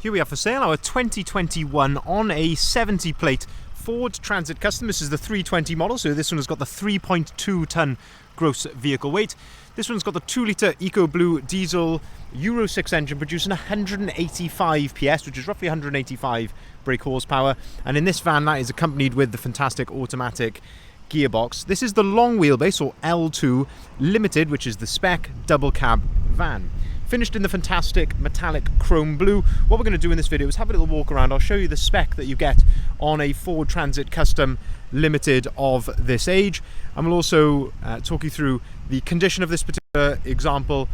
Here we are for sale, our 2021 on a 70 plate Ford Transit Custom. This is the 320 model, so this one has got the 3.2 tonne gross vehicle weight. This one's got the 2 litre EcoBlue diesel Euro 6 engine producing 185 PS, which is roughly 185 brake horsepower. And in this van, that is accompanied with the fantastic automatic gearbox. This is the long wheelbase, or L2 Limited, which is the spec double cab van. Finished in the fantastic metallic chrome blue. What we're going to do in this video is have a little walk around. I'll show you the spec that you get on a Ford Transit Custom Limited of this age, and we'll also talk you through the condition of this particular example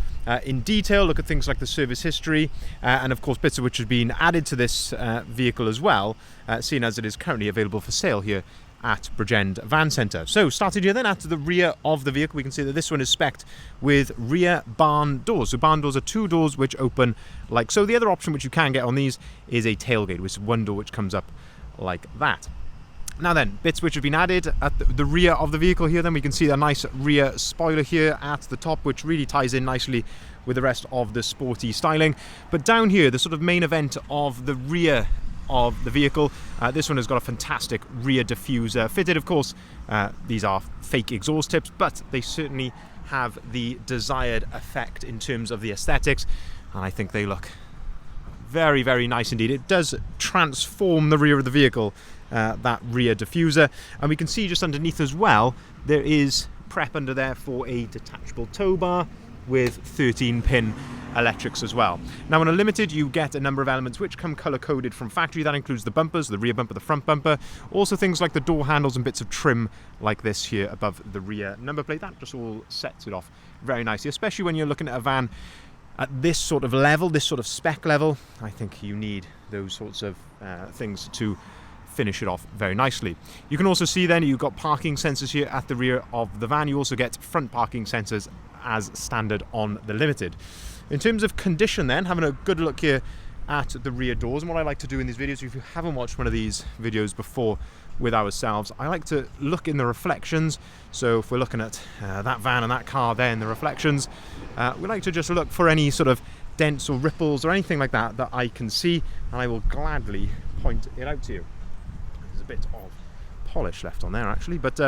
in detail, look at things like the service history, and of course bits of which have been added to this vehicle as well, seeing as it is currently available for sale here at Bridgend Van Centre. So starting here then at the rear of the vehicle, we can see that this one is spec'd with rear barn doors. So barn doors are 2 doors which open like so. The other option which you can get on these is a tailgate, which is 1 door which comes up like that. Now then, bits which have been added at the rear of the vehicle here, then we can see a nice rear spoiler here at the top, which really ties in nicely with the rest of the sporty styling. But down here, the sort of main event of the rear of the vehicle, this one has got a fantastic rear diffuser fitted. Of course, these are fake exhaust tips, but they certainly have the desired effect in terms of the aesthetics, and I think they look very, very nice indeed. It does transform the rear of the vehicle, that rear diffuser, and we can see just underneath as well there is prep under there for a detachable tow bar with 13-pin electrics as well. Now on a Limited you get a number of elements which come colour coded from factory. That includes the bumpers, the rear bumper, the front bumper, also things like the door handles and bits of trim like this here above the rear number plate. That just all sets it off very nicely, especially when you're looking at a van at this sort of level, this sort of spec level. I think you need those sorts of things to finish it off very nicely. You can also see then you've got parking sensors here at the rear of the van. You also get front parking sensors as standard on the Limited. In terms of condition then, having a good look here at the rear doors, and what I like to do in these videos, if you haven't watched one of these videos before with ourselves, I like to look in the reflections. So if we're looking at that van and that car there in the reflections, we like to just look for any sort of dents or ripples or anything like that that I can see, and I will gladly point it out to you. There's a bit of polish left on there actually, but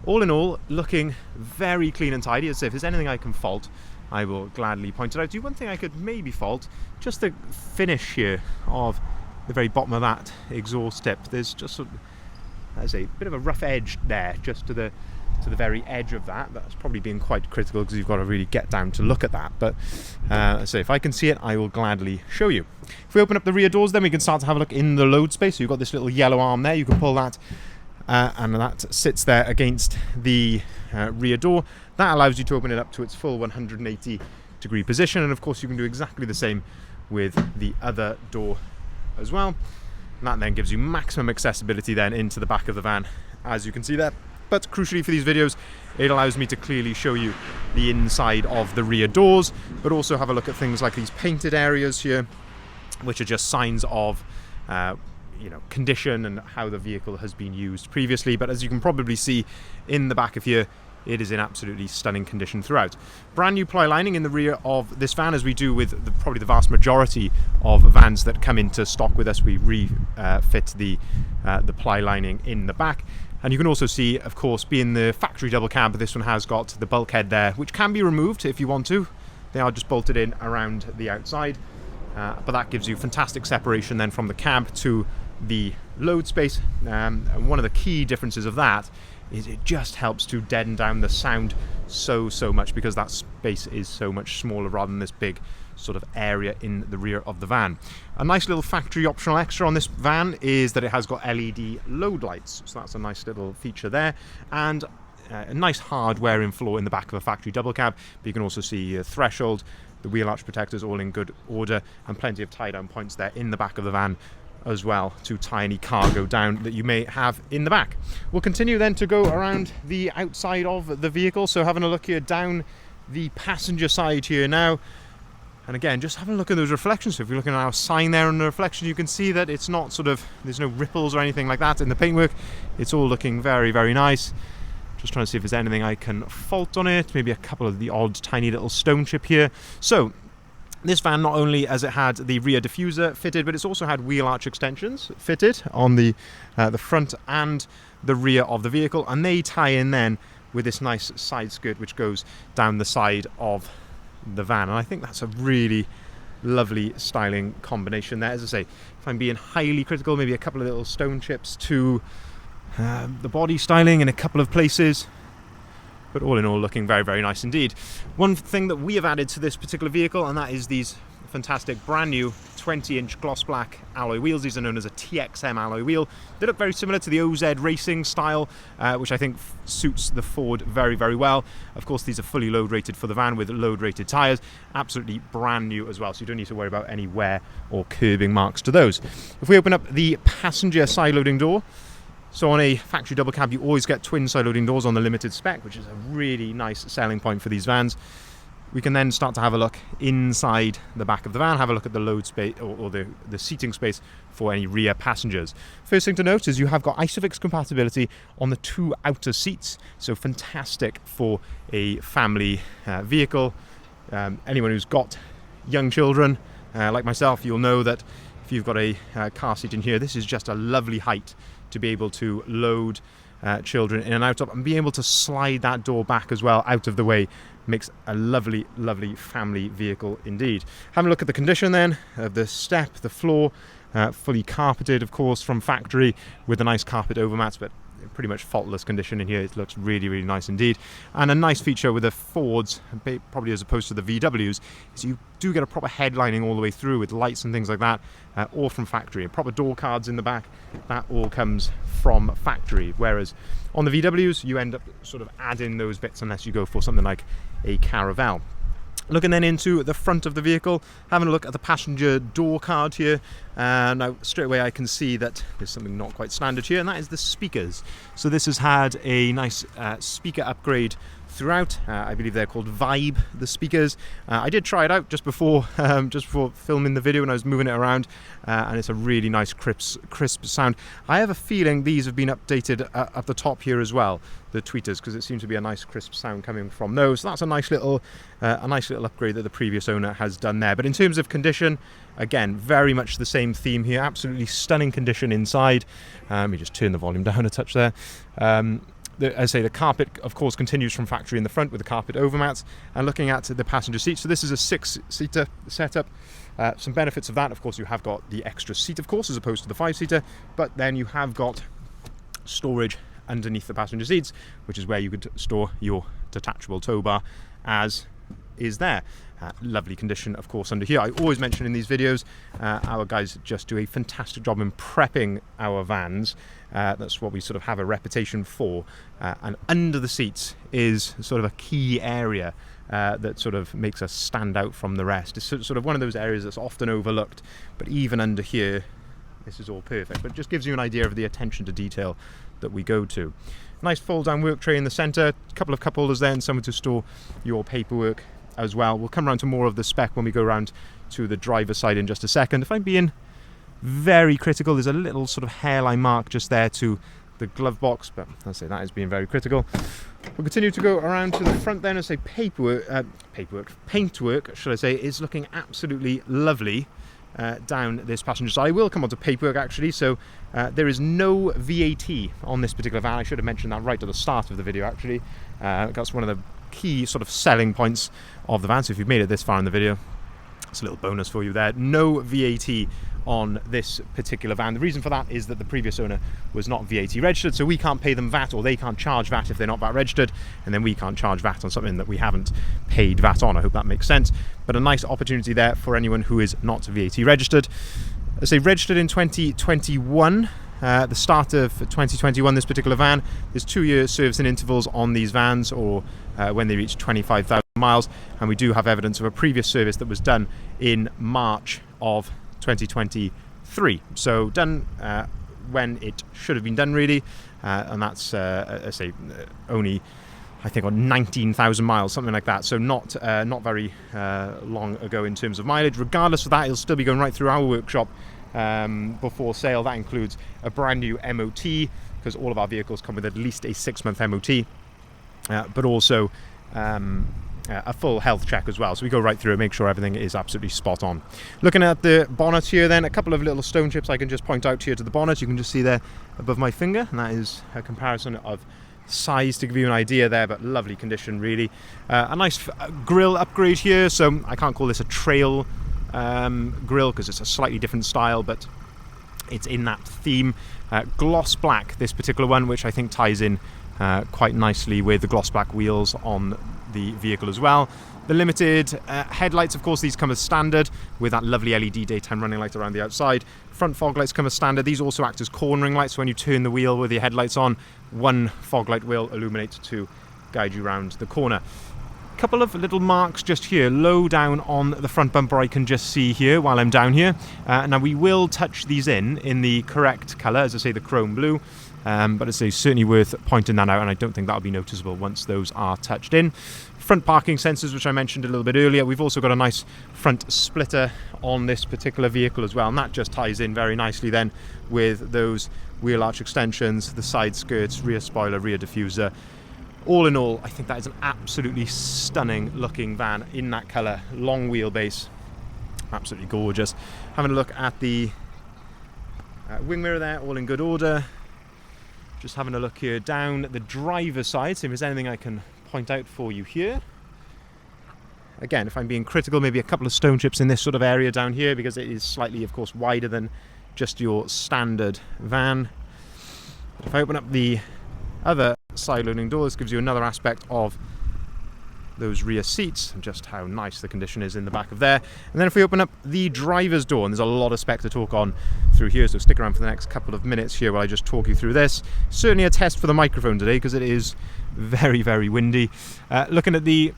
all in all, looking very clean and tidy. As if there's anything I can fault, I will gladly point it out to you. One thing I could maybe fault, just the finish here of the very bottom of that exhaust tip. There's just sort of, there's a bit of a rough edge there, just to the very edge of that. That's probably been quite critical because you've got to really get down to look at that. But so if I can see it, I will gladly show you. If we open up the rear doors, then we can start to have a look in the load space. So you've got this little yellow arm there. You can pull that. And that sits there against the rear door. That allows you to open it up to its full 180 degree position, and of course you can do exactly the same with the other door as well. And that then gives you maximum accessibility then into the back of the van, as you can see there. But crucially for these videos, it allows me to clearly show you the inside of the rear doors, but also have a look at things like these painted areas here, which are just signs of condition and how the vehicle has been used previously. But as you can probably see in the back of here, it is in absolutely stunning condition throughout. Brand new ply lining in the rear of this van, as we do with probably the vast majority of vans that come into stock with us. We refit the ply lining in the back. And you can also see, of course, being the factory double cab, this one has got the bulkhead there, which can be removed if you want to. They are just bolted in around the outside. But that gives you fantastic separation then from the cab to the load space, and one of the key differences of that is it just helps to deaden down the sound so much, because that space is so much smaller rather than this big sort of area in the rear of the van. A nice little factory optional extra on this van is that it has got LED load lights, so that's a nice little feature there, and a nice hard wearing floor in the back of a factory double cab. But you can also see threshold, the wheel arch protectors all in good order, and plenty of tie down points there in the back of the van as well to tie any cargo down that you may have in the back. We'll continue then to go around the outside of the vehicle, so having a look here down the passenger side here now, and again just having a look at those reflections. So if you're looking at our sign there on the reflection, you can see that it's not sort of, there's no ripples or anything like that in the paintwork. It's all looking very, very nice. Just trying to see if there's anything I can fault on it, maybe a couple of the odd tiny little stone chip here. So This van not only has it had the rear diffuser fitted, but it's also had wheel arch extensions fitted on the front and the rear of the vehicle, and they tie in then with this nice side skirt which goes down the side of the van. And I think that's a really lovely styling combination there. As I say, if I'm being highly critical, maybe a couple of little stone chips to the body styling in a couple of places, but all in all looking very, very nice indeed. One thing that we have added to this particular vehicle, and that is these fantastic brand new 20-inch gloss black alloy wheels. These are known as a TXM alloy wheel. They look very similar to the OZ racing style, which I think suits the Ford very, very well. Of course, these are fully load rated for the van with load rated tyres, absolutely brand new as well, so you don't need to worry about any wear or curbing marks to those. If we open up the passenger side loading door, so on a factory double cab, you always get twin side loading doors on the limited spec, which is a really nice selling point for these vans. We can then start to have a look inside the back of the van, have a look at the load space or the seating space for any rear passengers. First thing to note is you have got ISOFIX compatibility on the 2 outer seats, so fantastic for a family vehicle. Anyone who's got young children, like myself, you'll know that if you've got a car seat in here, this is just a lovely height to be able to load children in and out of, and be able to slide that door back as well out of the way. Makes a lovely, lovely family vehicle indeed. Having a look at the condition then of the step, the floor, fully carpeted of course from factory with a nice carpet overmats, but pretty much faultless condition in here. It looks really, really nice indeed. And a nice feature with the Fords, probably as opposed to the VWs, is you do get a proper headlining all the way through with lights and things like that, all from factory. And proper door cards in the back, that all comes from factory. Whereas on the VWs, you end up sort of adding those bits unless you go for something like a Caravelle. Looking then into the front of the vehicle, having a look at the passenger door card here. Now straight away I can see that there's something not quite standard here, and that is the speakers. So this has had a nice speaker upgrade throughout. I believe they're called Vibe, the speakers. I did try it out just before filming the video when I was moving it around, and it's a really nice crisp sound. I have a feeling these have been updated at the top here as well, the tweeters, because it seems to be a nice crisp sound coming from those. So that's a nice little upgrade that the previous owner has done there. But in terms of condition, again, very much the same theme here. Absolutely stunning condition inside. Let me just turn the volume down a touch there. As I say, the carpet, of course, continues from factory in the front with the carpet overmats. And looking at the passenger seat, so this is a 6-seater setup. Some benefits of that, of course, you have got the extra seat, of course, as opposed to the 5-seater, but then you have got storage underneath the passenger seats, which is where you could store your detachable tow bar, as is there. Lovely condition, of course, under here. I always mention in these videos, our guys just do a fantastic job in prepping our vans. That's what we sort of have a reputation for. And under the seats is sort of a key area that sort of makes us stand out from the rest. It's sort of one of those areas that's often overlooked, but even under here, this is all perfect. But it just gives you an idea of the attention to detail that we go to. Nice fold-down work tray in the centre, a couple of cup holders there, and somewhere to store your paperwork as well. We'll come around to more of the spec when we go around to the driver's side in just a second. If I'm being very critical, there's a little sort of hairline mark just there to the glove box, but I'll say that is being very critical. We'll continue to go around to the front then and say paintwork, should I say, is looking absolutely lovely down this passenger side. I will come on to paperwork actually. So there is no VAT on this particular van. I should have mentioned that right at the start of the video actually. That's one of the key sort of selling points of the van, so if you've made it this far in the video, it's a little bonus for you there. No VAT on this particular van. The reason for that is that the previous owner was not VAT registered, so we can't pay them VAT, or they can't charge VAT if they're not VAT registered, and then we can't charge VAT on something that we haven't paid VAT on. I hope that makes sense, but a nice opportunity there for anyone who is not VAT registered. I say registered in 2021, the start of 2021, this particular van. There's 2-year servicing intervals on these vans, or when they reach 25,000 miles, and we do have evidence of a previous service that was done in March of 2023. So done when it should have been done really, and that's only I think on 19,000 miles, something like that. So not very long ago in terms of mileage. Regardless of that, it'll still be going right through our workshop before sale. That includes a brand new MOT, because all of our vehicles come with at least a 6-month MOT, but also a full health check as well. So we go right through and make sure everything is absolutely spot on. Looking at the bonnet here then, a couple of little stone chips I can just point out here to the bonnet. You can just see there above my finger, and that is a comparison of size to give you an idea there, but lovely condition really. A nice grille upgrade here, so I can't call this a trail grille because it's a slightly different style, but it's in that theme. Gloss black, this particular one, which I think ties in quite nicely with the gloss black wheels on the vehicle as well. The limited headlights, of course, these come as standard with that lovely LED daytime running light around the outside. Front fog lights come as standard. These also act as cornering lights, so when you turn the wheel with your headlights on, one fog light will illuminate to guide you around the corner. Couple of little marks just here, low down on the front bumper I can just see here while I'm down here. Now we will touch these in the correct colour, as I say, the chrome blue. But it's certainly worth pointing that out, and I don't think that'll be noticeable once those are touched in. Front parking sensors, which I mentioned a little bit earlier. We've also got a nice front splitter on this particular vehicle as well, and that just ties in very nicely then with those wheel arch extensions, the side skirts, rear spoiler, rear diffuser. All in all, I think that is an absolutely stunning looking van in that colour, long wheelbase, absolutely gorgeous. Having a look at the wing mirror there, all in good order. Just having a look here down the driver's side, see if there's anything I can point out for you here. Again, if I'm being critical, maybe a couple of stone chips in this sort of area down here, because it is slightly, of course, wider than just your standard van. But if I open up the other side loading door, this gives you another aspect of those rear seats and just how nice the condition is in the back of there. And then if we open up the driver's door, and there's a lot of spec to talk on through here, so stick around for the next couple of minutes here while I just talk you through this. Certainly a test for the microphone today because it is very, very windy. Looking at the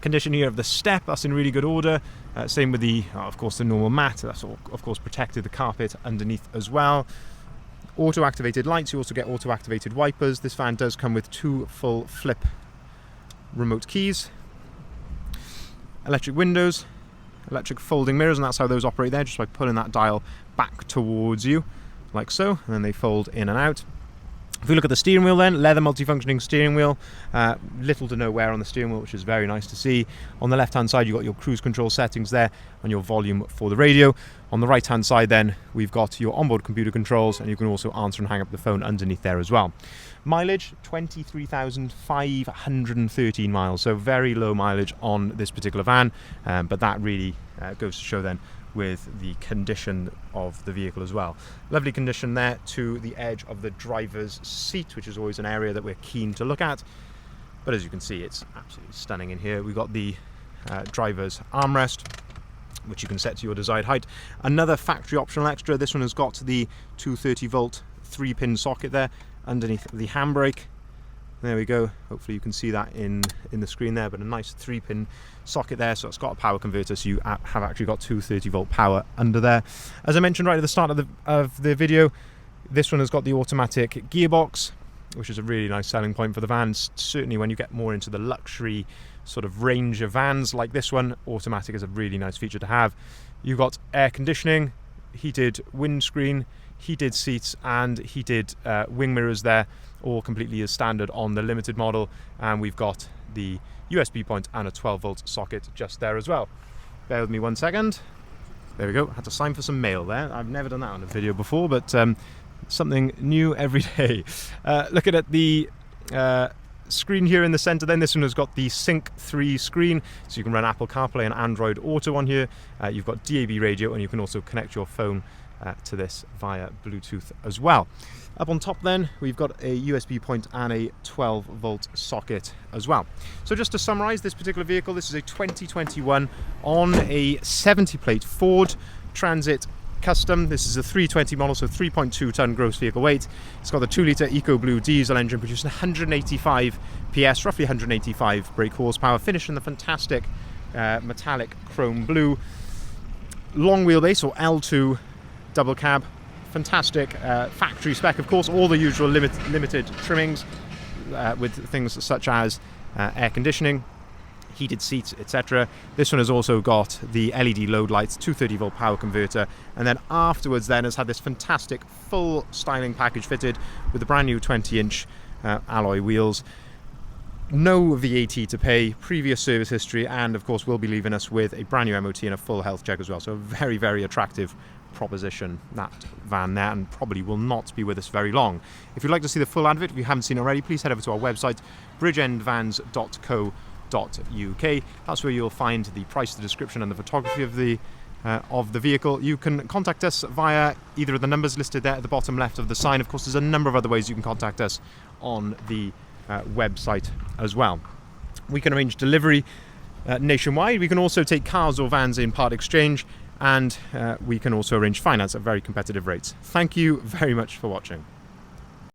condition here of the step, that's in really good order. Same with the, of course, the normal mat. That's all, of course, protected the carpet underneath as well. Auto activated lights, you also get auto activated wipers. This van does come with 2 full flip remote keys, electric windows, electric folding mirrors, and that's how those operate there, just by pulling that dial back towards you like so, and then they fold in and out. If we look at the steering wheel then, leather multifunctioning steering wheel, little to no wear on the steering wheel, which is very nice to see. On the left hand side you've got your cruise control settings there and your volume for the radio. On the right hand side then we've got your onboard computer controls, and you can also answer and hang up the phone underneath there as well. Mileage 23,513 miles, so very low mileage on this particular van, but that really goes to show then with the condition of the vehicle as well. Lovely condition there to the edge of the driver's seat, which is always an area that we're keen to look at. But as you can see, it's absolutely stunning in here. We've got the driver's armrest, which you can set to your desired height. Another factory optional extra, this one has got the 230 volt 3-pin socket there underneath the handbrake. There we go, hopefully you can see that in the screen there, but a nice 3-pin socket there, so it's got a power converter, so you have actually got 230 volt power under there. As I mentioned right at the start of the video, this one has got the automatic gearbox, which is a really nice selling point for the vans. Certainly when you get more into the luxury sort of range of vans like this one, automatic is a really nice feature to have. You've got air conditioning, heated windscreen, heated seats and heated wing mirrors there, all completely as standard on the limited model, and we've got the USB point and a 12 volt socket just there as well. Bear with me 1 second. There we go, had to sign for some mail there. I've never done that on a video before, but something new every day. Looking at the screen here in the center then, this one has got the Sync 3 screen, so you can run Apple CarPlay and Android Auto on here. You've got DAB radio, and you can also connect your phone to this via Bluetooth as well. Up on top then we've got a USB point and a 12 volt socket as well. So just to summarize this particular vehicle, this is a 2021 on a 70 plate Ford Transit Custom. This is a 320 model, so 3.2 ton gross vehicle weight. It's got the 2-litre EcoBlue diesel engine producing 185 PS, roughly 185 brake horsepower, finished in the fantastic metallic chrome blue. Long wheelbase, or L2 double cab, fantastic factory spec, of course, all the usual limited trimmings with things such as air conditioning, heated seats, etc. This one has also got the LED load lights, 230 volt power converter, and then afterwards then has had this fantastic full styling package fitted with the brand new 20-inch alloy wheels. no VAT to pay, previous service history, and of course will be leaving us with a brand new MOT and a full health check as well. So a very, very attractive proposition, that van there, and probably will not be with us very long. If you'd like to see the full advert, if you haven't seen it already, please head over to our website, bridgeendvans.co.uk. That's where you'll find the price, the description, and the photography of the vehicle. You can contact us via either of the numbers listed there at the bottom left of the sign. Of course, there's a number of other ways you can contact us on the website as well. We can arrange delivery nationwide. We can also take cars or vans in part exchange, and we can also arrange finance at very competitive rates. Thank you very much for watching.